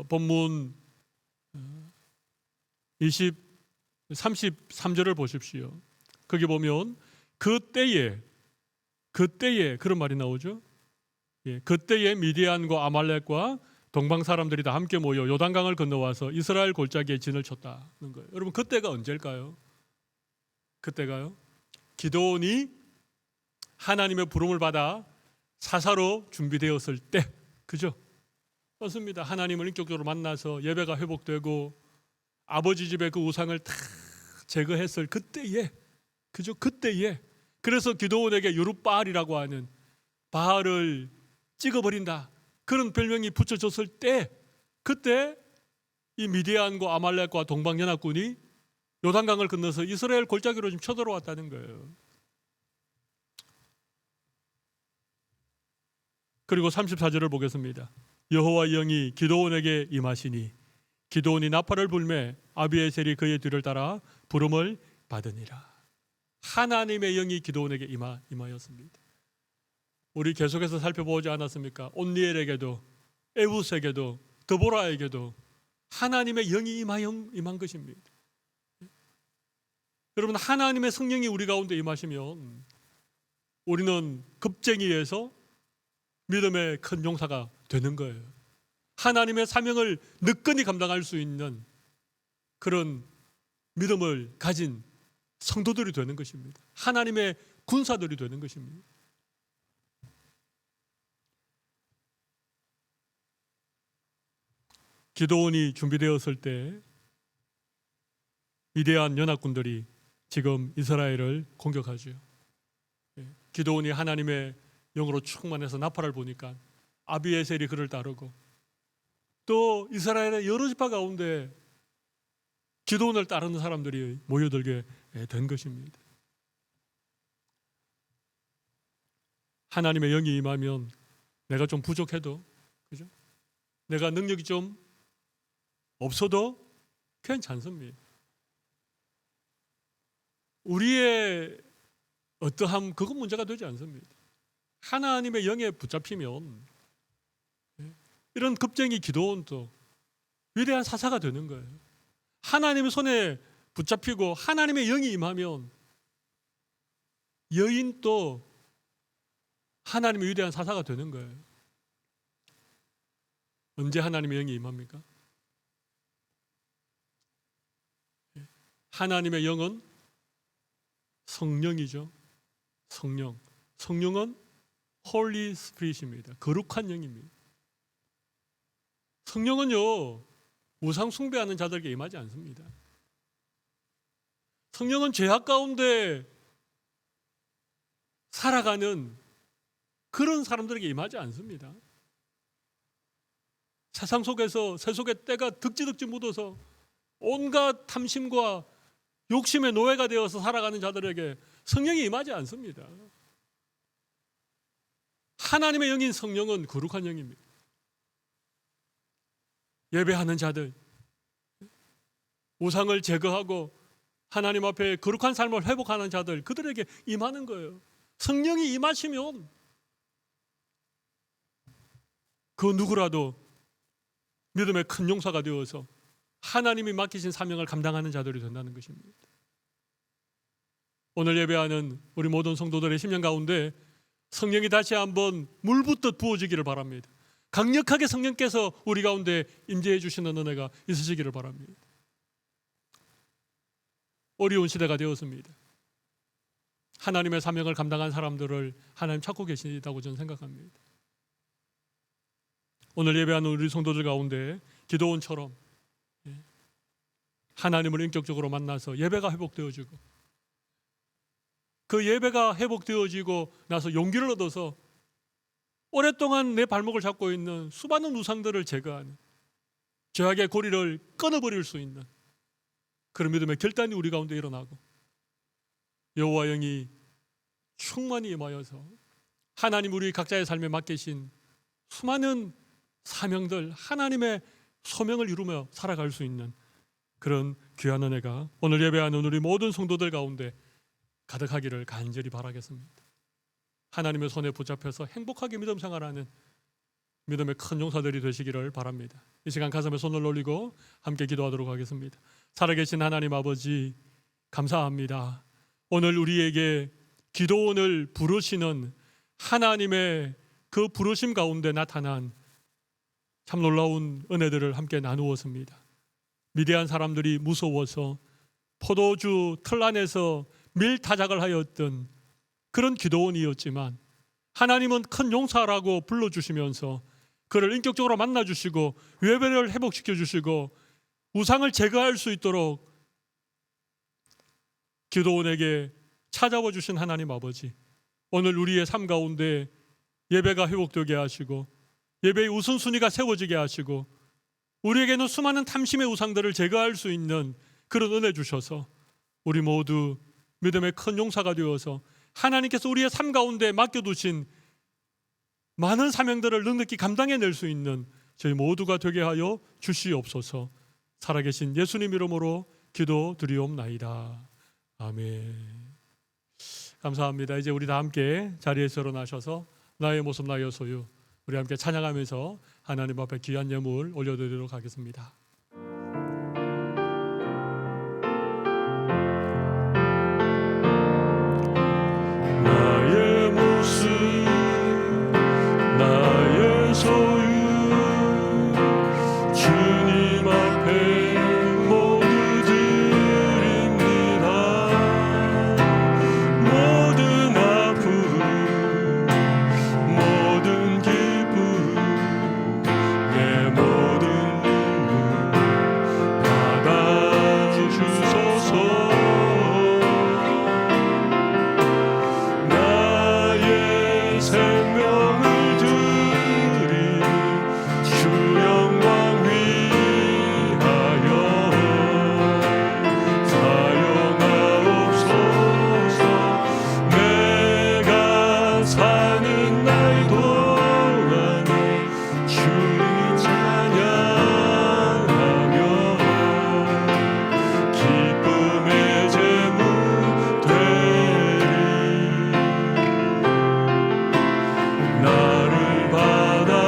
본문 33절을 보십시오. 거기 보면 그때에 그런 말이 나오죠. 그때에 미디안과 아말렉과 동방 사람들이 다 함께 모여 요단강을 건너와서 이스라엘 골짜기에 진을 쳤다는 거예요. 여러분, 그때가 언제일까요? 그때가요, 기드온이 하나님의 부름을 받아 사사로 준비되었을 때, 그죠? 맞습니다. 하나님을 인격적으로 만나서 예배가 회복되고 아버지 집의 그 우상을 다 제거했을 그때에, 그죠? 그때에, 그래서 기드온에게 유룹바알이라고 하는 바알을 찍어버린다, 그런 별명이 붙여졌을 때, 그때 이 미디안과 아말렉과 동방 연합군이 요단강을 건너서 이스라엘 골짜기로 지금 쳐들어왔다는 거예요. 그리고 34절을 보겠습니다. 여호와 영이 기드온에게 임하시니 기드온이 나팔을 불매 아비에셀이 그의 뒤를 따라 부름을 받으니라. 하나님의 영이 기드온에게 임하였습니다. 우리 계속해서 살펴보지 않았습니까? 온니엘에게도 에웃에게도 드보라에게도 하나님의 영이 임한 것입니다. 여러분, 하나님의 성령이 우리 가운데 임하시면 우리는 겁쟁이에서 믿음의 큰 용사가 되는 거예요. 하나님의 사명을 느긋이 감당할 수 있는 그런 믿음을 가진 성도들이 되는 것입니다. 하나님의 군사들이 되는 것입니다. 기드온이 준비되었을 때 위대한 연합군들이 지금 이스라엘을 공격하죠. 기드온이 하나님의 영으로 충만해서 나팔을 보니까 아비에셀이 그를 따르고 또 이스라엘의 여러 지파 가운데 기드온을 따르는 사람들이 모여들게 된 것입니다. 하나님의 영이 임하면 내가 좀 부족해도, 그죠? 내가 능력이 좀 없어도 괜찮습니다. 우리의 어떠함, 그건 문제가 되지 않습니다. 하나님의 영에 붙잡히면 이런 겁쟁이 기드온도 위대한 사사가 되는 거예요. 하나님의 손에 붙잡히고 하나님의 영이 임하면 여인도 하나님의 위대한 사사가 되는 거예요. 언제 하나님의 영이 임합니까? 하나님의 영은 성령이죠. 성령은 Holy Spirit입니다. 거룩한 영입니다. 성령은요, 우상 숭배하는 자들에게 임하지 않습니다. 성령은 죄악 가운데 살아가는 그런 사람들에게 임하지 않습니다. 세상 속에서 새 속에 때가 득지득지 묻어서 온갖 탐심과 욕심의 노예가 되어서 살아가는 자들에게 성령이 임하지 않습니다. 하나님의 영인 성령은 거룩한 영입니다. 예배하는 자들, 우상을 제거하고 하나님 앞에 거룩한 삶을 회복하는 자들, 그들에게 임하는 거예요. 성령이 임하시면 그 누구라도 믿음의 큰 용사가 되어서 하나님이 맡기신 사명을 감당하는 자들이 된다는 것입니다. 오늘 예배하는 우리 모든 성도들의 심령 가운데 성령이 다시 한번 물붓듯 부어지기를 바랍니다. 강력하게 성령께서 우리 가운데 임재해 주시는 은혜가 있으시기를 바랍니다. 어려운 시대가 되었습니다. 하나님의 사명을 감당한 사람들을 하나님 찾고 계시다고 저는 생각합니다. 오늘 예배하는 우리 성도들 가운데 기도원처럼 하나님을 인격적으로 만나서 예배가 회복되어지고, 그 예배가 회복되어지고 나서 용기를 얻어서 오랫동안 내 발목을 잡고 있는 수많은 우상들을 제거하는, 죄악의 고리를 끊어버릴 수 있는 그런 믿음의 결단이 우리 가운데 일어나고, 여호와 영이 충만히 임하여서 하나님 우리 각자의 삶에 맡기신 수많은 사명들, 하나님의 소명을 이루며 살아갈 수 있는 그런 귀한 은혜가 오늘 예배하는 우리 모든 성도들 가운데 가득하기를 간절히 바라겠습니다. 하나님의 손에 붙잡혀서 행복하게 믿음 생활하는 믿음의 큰 용사들이 되시기를 바랍니다. 이 시간 가슴에 손을 올리고 함께 기도하도록 하겠습니다. 살아계신 하나님 아버지, 감사합니다. 오늘 우리에게 기도원을 부르시는 하나님의 그 부르심 가운데 나타난 참 놀라운 은혜들을 함께 나누었습니다. 미대한 사람들이 무서워서 포도주 틀 안에서 밀타작을 하였던 그런 기도원이었지만, 하나님은 큰 용사라고 불러주시면서 그를 인격적으로 만나주시고 예배를 회복시켜 주시고 우상을 제거할 수 있도록 기도원에게 찾아와 주신 하나님 아버지, 오늘 우리의 삶 가운데 예배가 회복되게 하시고 예배의 우선순위가 세워지게 하시고 우리에게는 수많은 탐심의 우상들을 제거할 수 있는 그런 은혜 주셔서 우리 모두 믿음의 큰 용사가 되어서 하나님께서 우리의 삶 가운데 맡겨두신 많은 사명들을 넉넉히 감당해낼 수 있는 저희 모두가 되게 하여 주시옵소서. 살아계신 예수님 이름으로 기도드리옵나이다. 아멘. 감사합니다. 이제 우리 다 함께 자리에서 일어나셔서 나의 모습 나의 소유, 우리 함께 찬양하면서 하나님 앞에 귀한 예물 올려드리도록 하겠습니다. 나의 모습 나의 소유, 주님 앞에 모두 드립니다. 모든 아픔 모든 기쁨 내 모든 눈물 받아주소서. 나의 생명을 드리 주 영광 위하여 사용하옵소서. 내가 사는 날 동안 주님 찬양하며 기쁨의 제물 되리. 나를 받아주소서.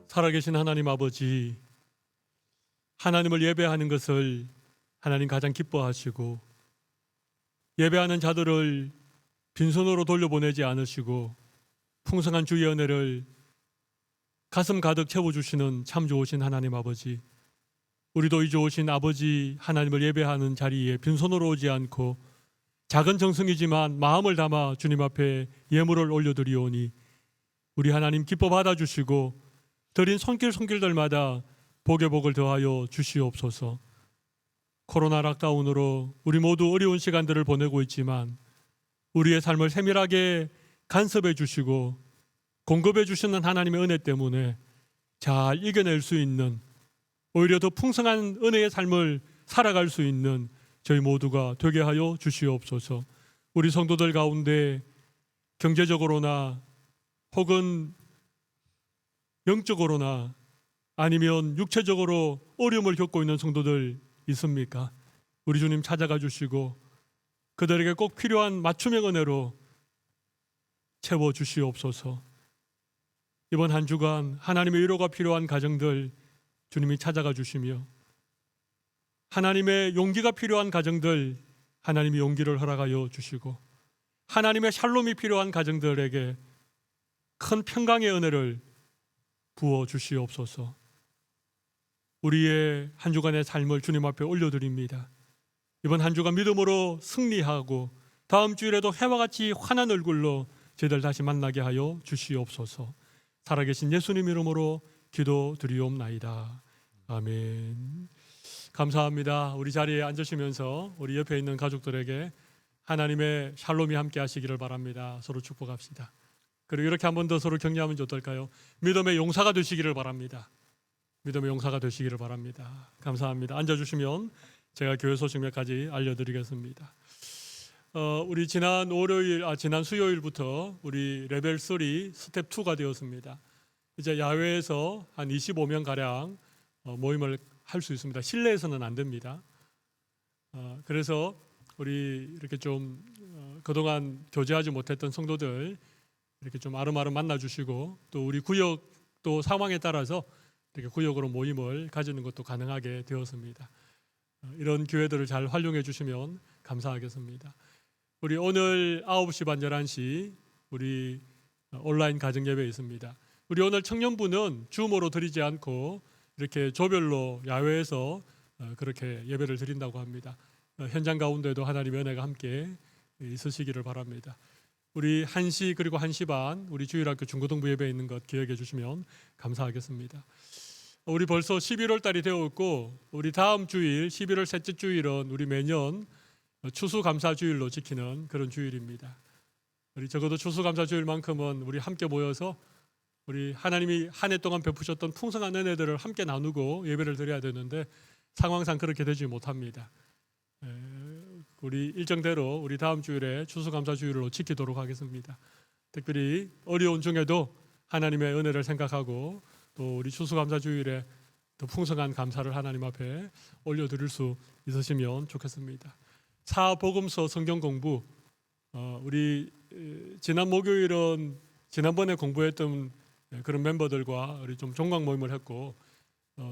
살아계신 하나님 아버지, 하나님을 예배하는 것을 하나님 가장 기뻐하시고 예배하는 자들을 빈손으로 돌려보내지 않으시고 풍성한 주의 은혜를 가슴 가득 채워주시는 참 좋으신 하나님 아버지, 우리도 이 좋으신 아버지 하나님을 예배하는 자리에 빈손으로 오지 않고 작은 정성이지만 마음을 담아 주님 앞에 예물을 올려드리오니 우리 하나님 기뻐 받아주시고 드린 손길들마다 복의 복을 더하여 주시옵소서. 코로나 락다운으로 우리 모두 어려운 시간들을 보내고 있지만 우리의 삶을 세밀하게 간섭해 주시고 공급해 주시는 하나님의 은혜 때문에 잘 이겨낼 수 있는, 오히려 더 풍성한 은혜의 삶을 살아갈 수 있는 저희 모두가 되게 하여 주시옵소서. 우리 성도들 가운데 경제적으로나 혹은 영적으로나 아니면 육체적으로 어려움을 겪고 있는 성도들 있습니까? 우리 주님 찾아가 주시고 그들에게 꼭 필요한 맞춤의 은혜로 채워 주시옵소서. 이번 한 주간 하나님의 위로가 필요한 가정들 주님이 찾아가 주시며, 하나님의 용기가 필요한 가정들 하나님이 용기를 허락하여 주시고, 하나님의 샬롬이 필요한 가정들에게 큰 평강의 은혜를 부어 주시옵소서. 우리의 한 주간의 삶을 주님 앞에 올려드립니다. 이번 한 주간 믿음으로 승리하고 다음 주일에도 해와 같이 환한 얼굴로 저희들 다시 만나게 하여 주시옵소서. 살아계신 예수님 이름으로 기도드리옵나이다. 아멘. 감사합니다. 우리 자리에 앉으시면서 우리 옆에 있는 가족들에게 하나님의 샬롬이 함께 하시기를 바랍니다. 서로 축복합시다. 그리고 이렇게 한 번 더 서로 격려하면 어떨까요? 믿음의 용사가 되시기를 바랍니다. 믿음의 용사가 되시기를 바랍니다. 감사합니다. 앉아주시면 제가 교회 소식 몇 가지 알려드리겠습니다. 우리 지난 수요일부터 우리 레벨 3 스텝 2가 되었습니다. 이제 야외에서 한 25명 가량 모임을 할 수 있습니다. 실내에서는 안 됩니다. 그래서 우리 이렇게 좀 그동안 교제하지 못했던 성도들 이렇게 좀 아름아름 만나주시고, 또 우리 구역 또 상황에 따라서 이렇게 구역으로 모임을 가지는 것도 가능하게 되었습니다. 이런 기회들을 잘 활용해 주시면 감사하겠습니다. 우리 오늘 9시 반 11시 우리 온라인 가정 예배 있습니다. 우리 오늘 청년부는 줌으로 드리지 않고 이렇게 조별로 야외에서 그렇게 예배를 드린다고 합니다. 현장 가운데도 하나님의 은혜가 함께 있으시기를 바랍니다. 우리 1시 그리고 1시 반 우리 주일학교 중고등부 예배 있는 것 기억해 주시면 감사하겠습니다. 우리 벌써 11월 달이 되어 있고, 우리 다음 주일 11월 셋째 주일은 우리 매년 추수감사주일로 지키는 그런 주일입니다. 우리 적어도 추수감사주일만큼은 우리 함께 모여서 우리 하나님이 한 해 동안 베푸셨던 풍성한 은혜들을 함께 나누고 예배를 드려야 되는데 상황상 그렇게 되지 못합니다. 우리 일정대로 우리 다음 주일에 추수감사주일로 지키도록 하겠습니다. 특별히 어려운 중에도 하나님의 은혜를 생각하고 또 우리 추수감사주일에 더 풍성한 감사를 하나님 앞에 올려드릴 수 있으시면 좋겠습니다. 사복음서 성경 공부, 우리 지난 목요일은 지난번에 공부했던 그런 멤버들과 우리 좀 종강 모임을 했고,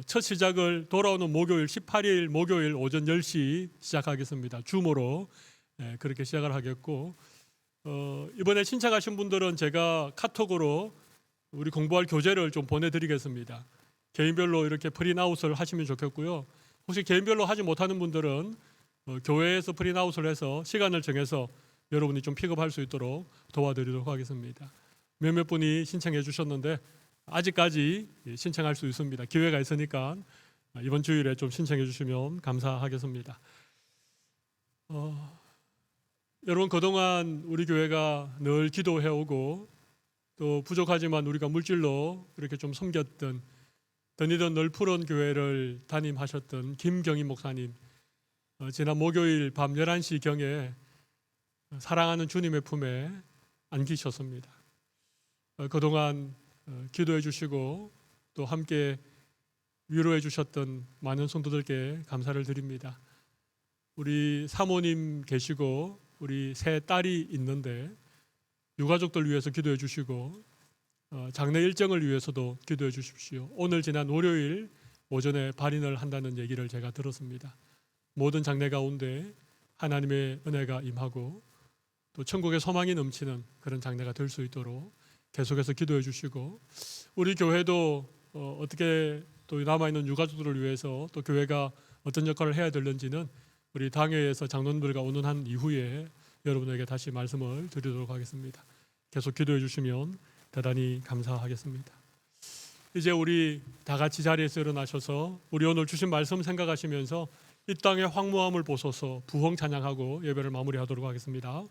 첫 시작을 돌아오는 목요일 18일 목요일 오전 10시 시작하겠습니다. 줌으로 그렇게 시작을 하겠고, 이번에 신청하신 분들은 제가 카톡으로 우리 공부할 교재를 좀 보내드리겠습니다. 개인별로 이렇게 프린아웃을 하시면 좋겠고요. 혹시 개인별로 하지 못하는 분들은 교회에서 프린아웃을 해서 시간을 정해서 여러분이 좀 픽업할 수 있도록 도와드리도록 하겠습니다. 몇몇 분이 신청해 주셨는데 아직까지 신청할 수 있습니다. 기회가 있으니까 이번 주일에 좀 신청해 주시면 감사하겠습니다. 여러분, 그동안 우리 교회가 늘 기도해 오고 또 부족하지만 우리가 물질로 이렇게 좀 섬겼던, 더니던 늘 푸른 교회를 담임하셨던 김경희 목사님, 지난 목요일 밤 11시 경에 사랑하는 주님의 품에 안기셨습니다. 그동안 기도해 주시고 또 함께 위로해 주셨던 많은 성도들께 감사를 드립니다. 우리 사모님 계시고 우리 세 딸이 있는데 유가족들 위해서 기도해 주시고 장례 일정을 위해서도 기도해 주십시오. 오늘 지난 월요일 오전에 발인을 한다는 얘기를 제가 들었습니다. 모든 장례 가운데 하나님의 은혜가 임하고 또 천국의 소망이 넘치는 그런 장례가 될 수 있도록 계속해서 기도해 주시고, 우리 교회도 어떻게 또 남아있는 유가족들을 위해서 또 교회가 어떤 역할을 해야 되는지는 우리 당회에서 장로님들과 의논한 이후에 여러분에게 다시 말씀을 드리도록 하겠습니다. 계속 기도해 주시면 대단히 감사하겠습니다. 이제 우리 다 같이 자리에서 일어나셔서 우리 오늘 주신 말씀 생각하시면서 이 땅의 황무함을 보소서 부흥 찬양하고 예배를 마무리하도록 하겠습니다.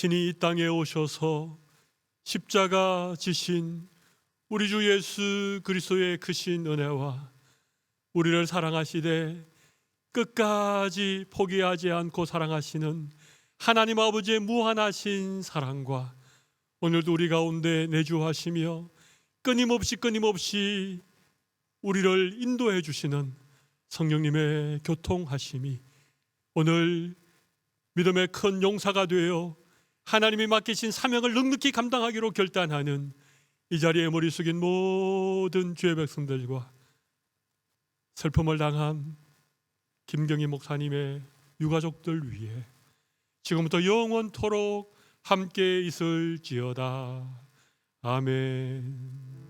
친히 이 땅에 오셔서 십자가 지신 우리 주 예수 그리스도의 크신 은혜와 우리를 사랑하시되 끝까지 포기하지 않고 사랑하시는 하나님 아버지의 무한하신 사랑과 오늘도 우리 가운데 내주하시며 끊임없이 우리를 인도해 주시는 성령님의 교통하심이 오늘 믿음의 큰 용사가 되어 하나님이 맡기신 사명을 넉넉히 감당하기로 결단하는 이 자리에 머리 숙인 모든 주의 백성들과 슬픔을 당한 김경희 목사님의 유가족들 위해 지금부터 영원토록 함께 있을지어다. 아멘.